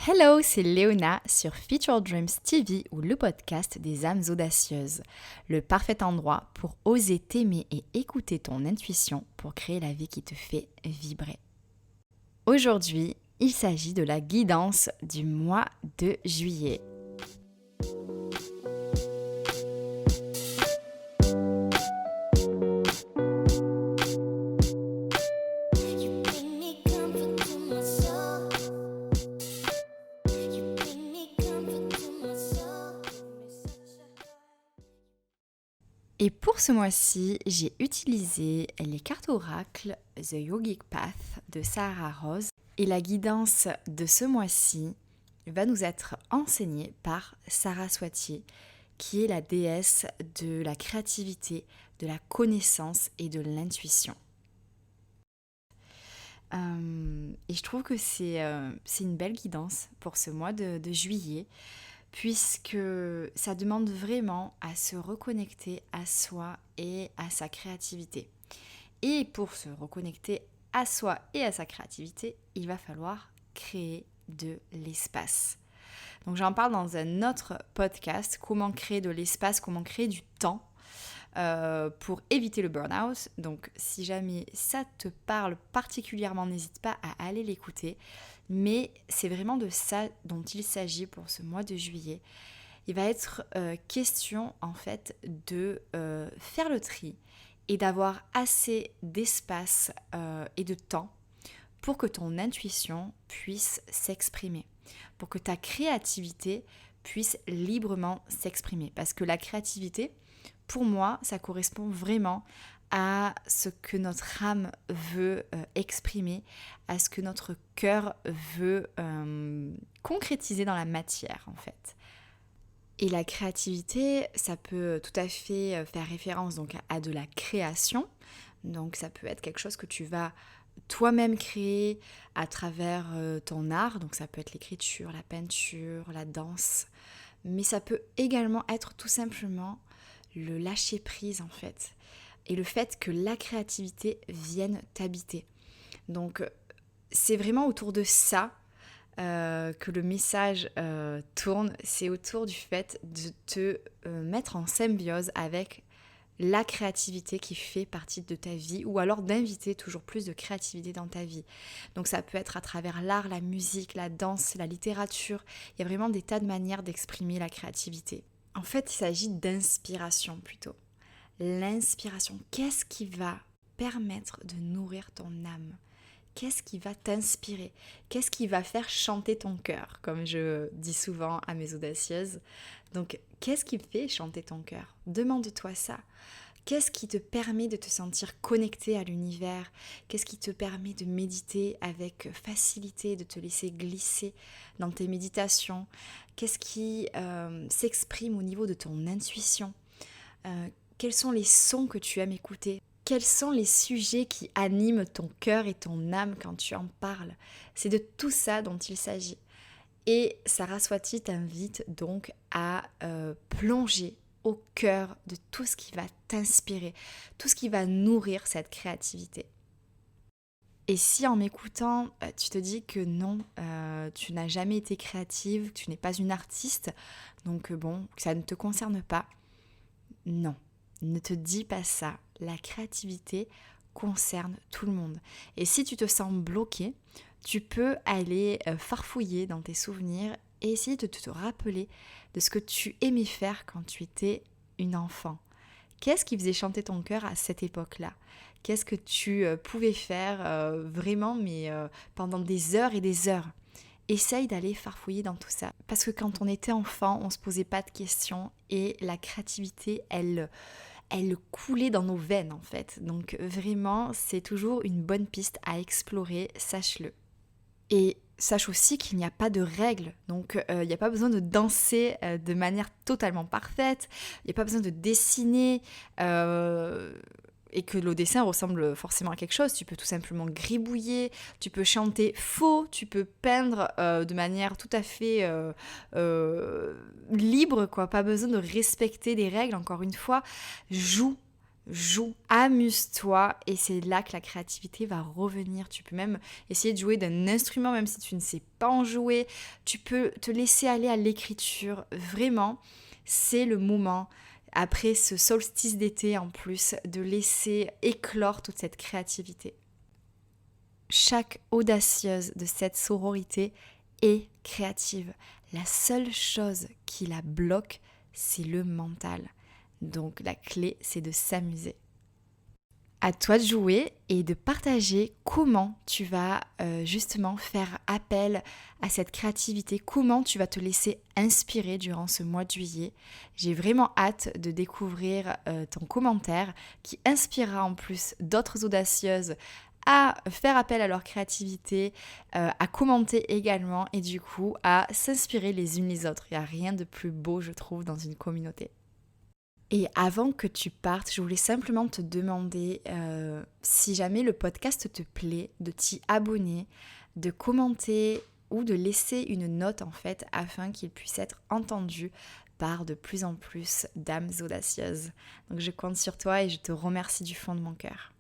Hello, c'est Léona sur Future Dreams TV ou le podcast des âmes audacieuses. Le parfait endroit pour oser t'aimer et écouter ton intuition pour créer la vie qui te fait vibrer. Aujourd'hui, il s'agit de la guidance du mois de juillet. Et pour ce mois-ci, j'ai utilisé les cartes oracle The Yogic Path de Sahara Rose. Et la guidance de ce mois-ci va nous être enseignée par Saraswati, qui est la déesse de la créativité, de la connaissance et de l'intuition. Et je trouve que c'est une belle guidance pour ce mois de juillet, puisque ça demande vraiment à se reconnecter à soi et à sa créativité. Et pour se reconnecter à soi et à sa créativité, il va falloir créer de l'espace. Donc j'en parle dans un autre podcast, comment créer de l'espace, comment créer du temps pour éviter le burn-out. Donc si jamais ça te parle particulièrement, n'hésite pas à aller l'écouter. Mais c'est vraiment de ça dont il s'agit pour ce mois de juillet. Il va être question en fait de faire le tri et d'avoir assez d'espace et de temps pour que ton intuition puisse s'exprimer, pour que ta créativité puisse librement s'exprimer. Parce que la créativité, pour moi, ça correspond vraiment à ce que notre âme veut exprimer, à ce que notre cœur veut concrétiser dans la matière en fait. Et la créativité, ça peut tout à fait faire référence donc à de la création. Donc ça peut être quelque chose que tu vas toi-même créer à travers ton art. Donc ça peut être l'écriture, la peinture, la danse. Mais ça peut également être tout simplement le lâcher prise en fait. Et le fait que la créativité vienne t'habiter. Donc c'est vraiment autour de ça que le message tourne. C'est autour du fait de te mettre en symbiose avec la créativité qui fait partie de ta vie, ou alors d'inviter toujours plus de créativité dans ta vie. Donc ça peut être à travers l'art, la musique, la danse, la littérature. Il y a vraiment des tas de manières d'exprimer la créativité. En fait, il s'agit d'inspiration plutôt. L'inspiration, qu'est-ce qui va permettre de nourrir ton âme ? Qu'est-ce qui va t'inspirer ? Qu'est-ce qui va faire chanter ton cœur, comme je dis souvent à mes audacieuses ? Donc, qu'est-ce qui fait chanter ton cœur ? Demande-toi ça. Qu'est-ce qui te permet de te sentir connecté à l'univers ? Qu'est-ce qui te permet de méditer avec facilité, de te laisser glisser dans tes méditations ? Qu'est-ce qui s'exprime au niveau de ton intuition ? Quels sont les sons que tu aimes écouter ? Quels sont les sujets qui animent ton cœur et ton âme quand tu en parles ? C'est de tout ça dont il s'agit. Et Saraswati t'invite donc à plonger au cœur de tout ce qui va t'inspirer, tout ce qui va nourrir cette créativité. Et si en m'écoutant, tu te dis que non, tu n'as jamais été créative, que tu n'es pas une artiste, donc que ça ne te concerne pas, non. Ne te dis pas ça. La créativité concerne tout le monde. Et si tu te sens bloqué, tu peux aller farfouiller dans tes souvenirs et essayer de te rappeler de ce que tu aimais faire quand tu étais une enfant. Qu'est-ce qui faisait chanter ton cœur à cette époque-là ? Qu'est-ce que tu pouvais faire vraiment, mais pendant des heures et des heures ? Essaye d'aller farfouiller dans tout ça. Parce que quand on était enfant, on ne se posait pas de questions et la créativité, elle coulait dans nos veines en fait. Donc vraiment, c'est toujours une bonne piste à explorer, sache-le. Et sache aussi qu'il n'y a pas de règles. Donc il n'y a pas besoin de danser de manière totalement parfaite. Il n'y a pas besoin de dessiner et que le dessin ressemble forcément à quelque chose. Tu peux tout simplement gribouiller, tu peux chanter faux, tu peux peindre de manière tout à fait libre, quoi. Pas besoin de respecter des règles, encore une fois. Joue joue, amuse-toi et c'est là que la créativité va revenir. Tu peux même essayer de jouer d'un instrument même si tu ne sais pas en jouer. Tu peux te laisser aller à l'écriture. Vraiment, c'est le moment, après ce solstice d'été en plus, de laisser éclore toute cette créativité. Chaque audacieuse de cette sororité est créative. La seule chose qui la bloque, c'est le mental. Donc la clé, c'est de s'amuser. À toi de jouer et de partager comment tu vas justement faire appel à cette créativité, comment tu vas te laisser inspirer durant ce mois de juillet. J'ai vraiment hâte de découvrir ton commentaire qui inspirera en plus d'autres audacieuses à faire appel à leur créativité, à commenter également et du coup à s'inspirer les unes les autres. Il n'y a rien de plus beau, je trouve, dans une communauté. Et avant que tu partes, je voulais simplement te demander si jamais le podcast te plaît, de t'y abonner, de commenter ou de laisser une note en fait afin qu'il puisse être entendu par de plus en plus d'âmes audacieuses. Donc je compte sur toi et je te remercie du fond de mon cœur.